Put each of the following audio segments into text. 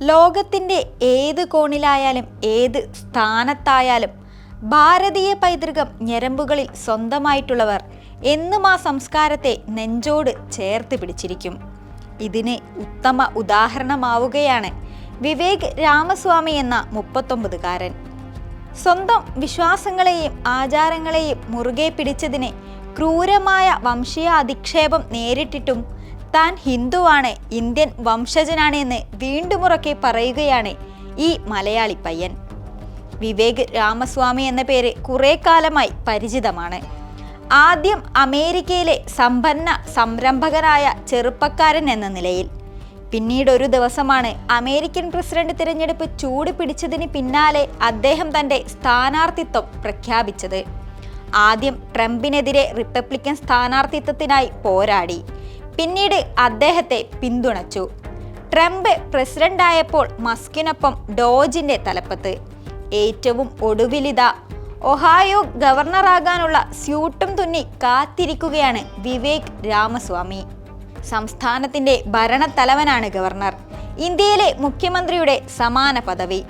ലോകത്തിൻ്റെ ഏത് കോണിലായാലും ഏത് സ്ഥാനത്തായാലും ഭാരതീയ പൈതൃകം ഞരമ്പുകളിൽ സ്വന്തമായിട്ടുള്ളവർ എന്നും ആ സംസ്കാരത്തെ നെഞ്ചോട് ചേർത്ത് പിടിച്ചിരിക്കും. ഇതിന് ഉത്തമ ഉദാഹരണമാവുകയാണ് വിവേക് രാമസ്വാമി എന്ന 39-കാരൻ. സ്വന്തം വിശ്വാസങ്ങളെയും ആചാരങ്ങളെയും മുറുകെ പിടിച്ചതിന് ക്രൂരമായ വംശീയ അധിക്ഷേപം നേരിട്ടിട്ടും താൻ ഹിന്ദുവാണ്, ഇന്ത്യൻ വംശജനാണ് എന്ന് വീണ്ടുമുറക്കെ പറയുകയാണ് ഈ മലയാളി പയ്യൻ. വിവേക് രാമസ്വാമി എന്ന പേര് കുറേ കാലമായി പരിചിതമാണ്. ആദ്യം അമേരിക്കയിലെ സമ്പന്ന സംരംഭകനായ ചെറുപ്പക്കാരൻ എന്ന നിലയിൽ, പിന്നീട് ഒരു ദിവസമാണ് അമേരിക്കൻ പ്രസിഡന്റ് തിരഞ്ഞെടുപ്പ് ചൂട് പിടിച്ചതിന് പിന്നാലെ അദ്ദേഹം തൻ്റെ സ്ഥാനാർത്ഥിത്വം പ്രഖ്യാപിച്ചത്. ആദ്യം ട്രംപിനെതിരെ റിപ്പബ്ലിക്കൻ സ്ഥാനാർത്ഥിത്വത്തിനായി പോരാടി, പിന്നീട് അദ്ദേഹത്തെ പിന്തുണച്ചു. ട്രംപ് പ്രസിഡന്റായപ്പോൾ മസ്കിനൊപ്പം ഡോജിന്റെ തലപ്പത്ത്. ഏറ്റവും ഒടുവിലിതാ ഒഹായോ ഗവർണറാകാനുള്ള സ്യൂട്ടും തുന്നി കാത്തിരിക്കുകയാണ് വിവേക് രാമസ്വാമി. സംസ്ഥാനത്തിന്റെ ഭരണത്തലവനാണ് ഗവർണർ. ഇന്ത്യയിലെ മുഖ്യമന്ത്രിയുടെ സമാന പദവി.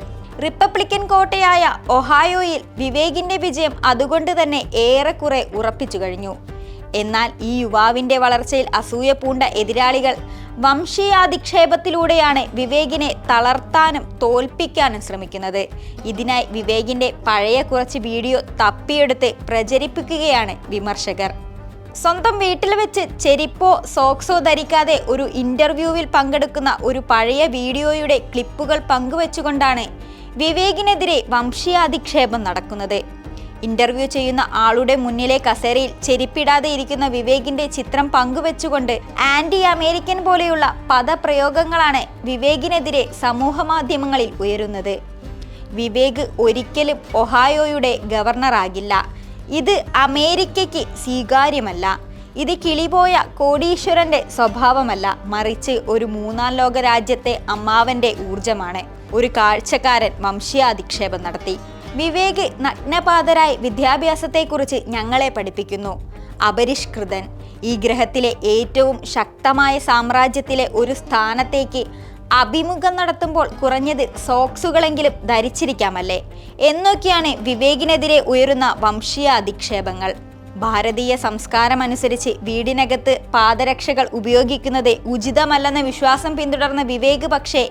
റിപ്പബ്ലിക്കൻ കോട്ടയായ ഒഹായോയിൽ വിവേകിന്റെ വിജയം അതുകൊണ്ട് തന്നെ ഏറെക്കുറെ ഉറപ്പിച്ചു കഴിഞ്ഞു. എന്നാൽ ഈ യുവാവിന്റെ വളർച്ചയിൽ അസൂയ പൂണ്ട എതിരാളികൾ വംശീയാധിക്ഷേപത്തിലൂടെയാണ് വിവേകിനെ തളർത്താനും തോൽപ്പിക്കാനും ശ്രമിക്കുന്നത്. ഇതിനായി വിവേകിന്റെ പഴയ കുറച്ച് വീഡിയോ തപ്പിയെടുത്ത് പ്രചരിപ്പിക്കുകയാണ് വിമർശകർ. സ്വന്തം വീട്ടിൽ വെച്ച് ചെരിപ്പോ സോക്സോ ധരിക്കാതെ ഒരു ഇന്റർവ്യൂവിൽ പങ്കെടുക്കുന്ന ഒരു പഴയ വീഡിയോയുടെ ക്ലിപ്പുകൾ പങ്കുവെച്ചുകൊണ്ടാണ് വിവേകിനെതിരെ വംശീയാധിക്ഷേപം നടക്കുന്നത്. ഇന്റർവ്യൂ ചെയ്യുന്ന ആളുടെ മുന്നിലെ കസേരയിൽ ചെരിപ്പിടാതെ ഇരിക്കുന്ന വിവേകിന്റെ ചിത്രം പങ്കുവെച്ചുകൊണ്ട് ആന്റി അമേരിക്കൻ പോലെയുള്ള പദപ്രയോഗങ്ങളാണ് വിവേകിനെതിരെ സമൂഹ മാധ്യമങ്ങളിൽ ഉയരുന്നത്. വിവേക് ഒരിക്കലും ഒഹായോയുടെ ഗവർണറാകില്ല. ഇത് അമേരിക്കയ്ക്ക് സ്വീകാര്യമല്ല. ഇത് കിളിപോയ കോടീശ്വരന്റെ സ്വഭാവമല്ല, മറിച്ച് ഒരു മൂന്നാം ലോക രാജ്യത്തെ അമ്മാവന്റെ ഊർജമാണ്. ഒരു കാഴ്ചക്കാരൻ വംശീയാധിക്ഷേപം നടത്തി. വിവേക് നഗ്നപാതരായി വിദ്യാഭ്യാസത്തെക്കുറിച്ച് ഞങ്ങളെ പഠിപ്പിക്കുന്നു. അപരിഷ്കൃതൻ. ഈ ഗ്രഹത്തിലെ ഏറ്റവും ശക്തമായ സാമ്രാജ്യത്തിലെ ഒരു സ്ഥാനത്തേക്ക് അഭിമുഖം നടത്തുമ്പോൾ കുറഞ്ഞത് സോക്സുകളെങ്കിലും ധരിച്ചിരിക്കാമല്ലേ എന്നൊക്കെയാണ് വിവേകിനെതിരെ ഉയരുന്ന വംശീയ അധിക്ഷേപങ്ങൾ. ഭാരതീയ സംസ്കാരമനുസരിച്ച് വീടിനകത്ത് പാദരക്ഷകൾ ഉപയോഗിക്കുന്നത് ഉചിതമല്ലെന്ന വിശ്വാസം പിന്തുടർന്ന വിവേക് പക്ഷേ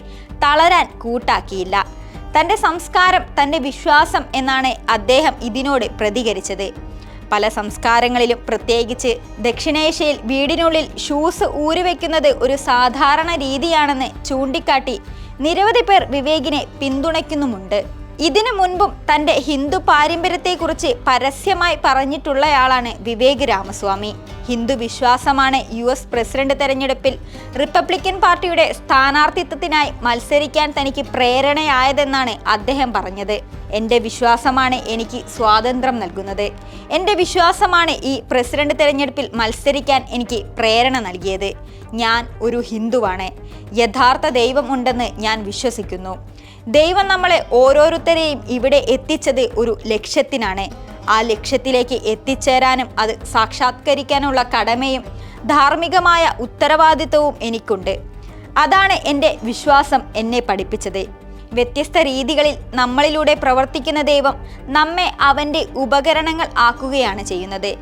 തളരാൻ കൂട്ടാക്കിയില്ല. തൻ്റെ സംസ്കാരം, തൻ്റെ വിശ്വാസം എന്നാണ് അദ്ദേഹം ഇതിനോട് പ്രതികരിച്ചത്. പല സംസ്കാരങ്ങളിലും, പ്രത്യേകിച്ച് ദക്ഷിണേഷ്യയിൽ വീടിനുള്ളിൽ ഷൂസ് ഊരിവെക്കുന്നത് ഒരു സാധാരണ രീതിയാണെന്ന് ചൂണ്ടിക്കാട്ടി നിരവധി പേർ വിവേകിനെ പിന്തുണയ്ക്കുന്നുമുണ്ട്. ഇതിനു മുൻപും തൻ്റെ ഹിന്ദു പാരമ്പര്യത്തെക്കുറിച്ച് പരസ്യമായി പറഞ്ഞിട്ടുള്ളയാളാണ് വിവേക് രാമസ്വാമി. ഹിന്ദു വിശ്വാസമാണ് US പ്രസിഡന്റ് തെരഞ്ഞെടുപ്പിൽ റിപ്പബ്ലിക്കൻ പാർട്ടിയുടെ സ്ഥാനാർത്ഥിത്വത്തിനായി മത്സരിക്കാൻ തനിക്ക് പ്രേരണയായതെന്നാണ് അദ്ദേഹം പറഞ്ഞത്. എൻ്റെ വിശ്വാസമാണ് എനിക്ക് സ്വാതന്ത്ര്യം നൽകുന്നത്. എൻ്റെ വിശ്വാസമാണ് ഈ പ്രസിഡന്റ് തെരഞ്ഞെടുപ്പിൽ മത്സരിക്കാൻ എനിക്ക് പ്രേരണ നൽകിയത്. ഞാൻ ഒരു ഹിന്ദുവാണ്. യഥാർത്ഥ ദൈവം ഉണ്ടെന്ന് ഞാൻ വിശ്വസിക്കുന്നു. ദൈവം നമ്മളെ ഓരോരുത്തരെയും ഇവിടെ എത്തിച്ചത് ഒരു ലക്ഷ്യത്തിനാണ്. ആ ലക്ഷ്യത്തിലേക്ക് എത്തിച്ചേരാനും അത് സാക്ഷാത്കരിക്കാനുള്ള കടമയും ധാർമ്മികമായ ഉത്തരവാദിത്വവും എനിക്കുണ്ട്. അതാണ് എൻ്റെ വിശ്വാസം എന്നെ പഠിപ്പിച്ചത്. വ്യത്യസ്ത രീതികളിൽ നമ്മളിലൂടെ പ്രവർത്തിക്കുന്ന ദൈവം നമ്മെ അവൻ്റെ ഉപകരണങ്ങൾ ആക്കുകയാണ് ചെയ്യുന്നത്.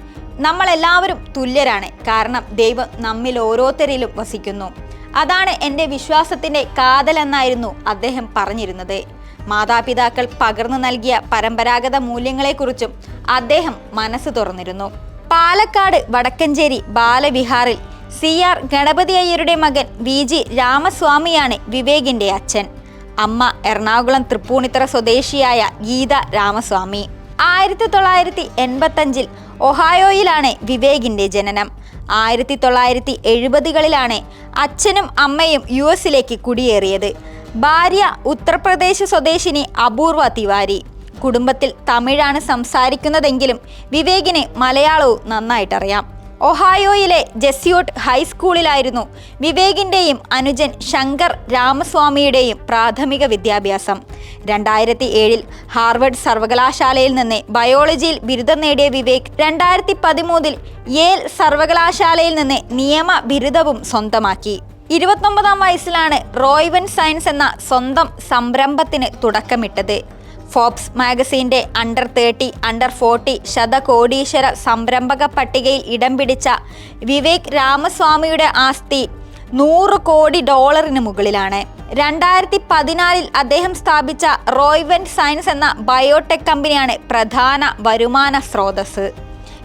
നമ്മളെല്ലാവരും തുല്യരാണ്, കാരണം ദൈവം നമ്മിൽ ഓരോരുത്തരിലും വസിക്കുന്നു. അതാണ് എൻ്റെ വിശ്വാസത്തിൻ്റെ കാതലെന്നായിരുന്നു അദ്ദേഹം പറഞ്ഞിരുന്നത്. മാതാപിതാക്കൾ പകർന്നു നൽകിയ പരമ്പരാഗത മൂല്യങ്ങളെക്കുറിച്ചും അദ്ദേഹം മനസ്സ് തുറന്നിരുന്നു. പാലക്കാട് വടക്കഞ്ചേരി ബാലവിഹാറിൽ CR ഗണപതി അയ്യരുടെ മകൻ VG രാമസ്വാമിയാണ് വിവേകിൻ്റെ അച്ഛൻ. അമ്മ എറണാകുളം തൃപ്പൂണിത്തറ സ്വദേശിയായ ഗീത രാമസ്വാമി. 1985 ഒഹായോയിലാണ് വിവേകിൻ്റെ ജനനം. 1970കളിലാണ് അച്ഛനും അമ്മയും US കുടിയേറിയത്. ഭാര്യ ഉത്തർപ്രദേശ് സ്വദേശിനി അപൂർവ തിവാരി. കുടുംബത്തിൽ തമിഴാണ് സംസാരിക്കുന്നതെങ്കിലും വിവേകിന് മലയാളവും നന്നായിട്ടറിയാം. ഒഹായോയിലെ ജെസ്യൂട്ട് ഹൈസ്കൂളിലായിരുന്നു വിവേകിൻ്റെയും അനുജൻ ശങ്കർ രാമസ്വാമിയുടെയും പ്രാഥമിക വിദ്യാഭ്യാസം. 2007 ഹാർവർഡ് സർവകലാശാലയിൽ നിന്ന് ബയോളജിയിൽ ബിരുദം നേടിയ വിവേക് 2013 യേൽ സർവകലാശാലയിൽ നിന്ന് നിയമ ബിരുദവും സ്വന്തമാക്കി. 29-ാം വയസ്സിലാണ് റോയ്വൻ സയൻസ് എന്ന സ്വന്തം സംരംഭത്തിന് തുടക്കമിട്ടത്. ഫോബ്സ് മാഗസീൻ്റെ അണ്ടർ 30, അണ്ടർ 40 ശതകോടീശ്വര സംരംഭക പട്ടികയിൽ ഇടം പിടിച്ച വിവേക് രാമസ്വാമിയുടെ ആസ്തി $100 കോടി മുകളിലാണ്. 2014 അദ്ദേഹം സ്ഥാപിച്ച റോയ്വൻ സയൻസ് എന്ന ബയോടെക് കമ്പനിയാണ് പ്രധാന വരുമാന സ്രോതസ്.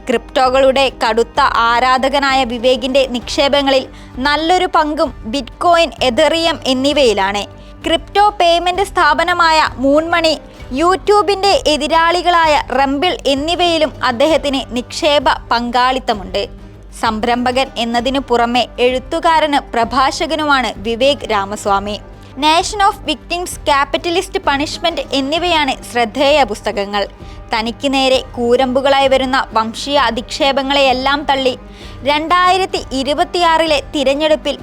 ക്രിപ്റ്റോകളുടെ കടുത്ത ആരാധകനായ വിവേകിൻ്റെ നിക്ഷേപങ്ങളിൽ നല്ലൊരു പങ്കും ബിറ്റ്കോയിൻ, എഥറിയം എന്നിവയിലാണ്. ക്രിപ്റ്റോ പേയ്മെൻറ്റ് സ്ഥാപനമായ മൂൺമണി, യൂട്യൂബിൻ്റെ എതിരാളികളായ റംബിൾ എന്നിവയിലും അദ്ദേഹത്തിന് നിക്ഷേപ പങ്കാളിത്തമുണ്ട്. സംരംഭകൻ എന്നതിനു പുറമെ എഴുത്തുകാരനും പ്രഭാഷകനുമാണ് Vivek Ramaswamy. Nation of victims, capitalist punishment എന്നിവയാണ് ശ്രദ്ധേയ പുസ്തകങ്ങൾ. തനിക്ക് നേരെ കൂരമ്പുകളായി വരുന്ന വംശീയ അധിക്ഷേപങ്ങളെയെല്ലാം തള്ളി 2026 തിരഞ്ഞെടുപ്പിൽ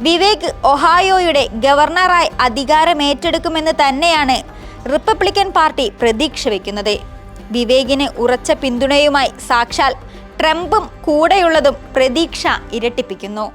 വിവേക് ഒഹായോയുടെ ഗവർണറായി അധികാരമേറ്റെടുക്കുമെന്ന് തന്നെയാണ് റിപ്പബ്ലിക്കൻ പാർട്ടി പ്രതീക്ഷ വയ്ക്കുന്നത്. വിവേകിന് ഉറച്ച പിന്തുണയുമായി സാക്ഷാൽ ട്രംപും കൂടെയുള്ളതും പ്രതീക്ഷ ഇരട്ടിപ്പിക്കുന്നു.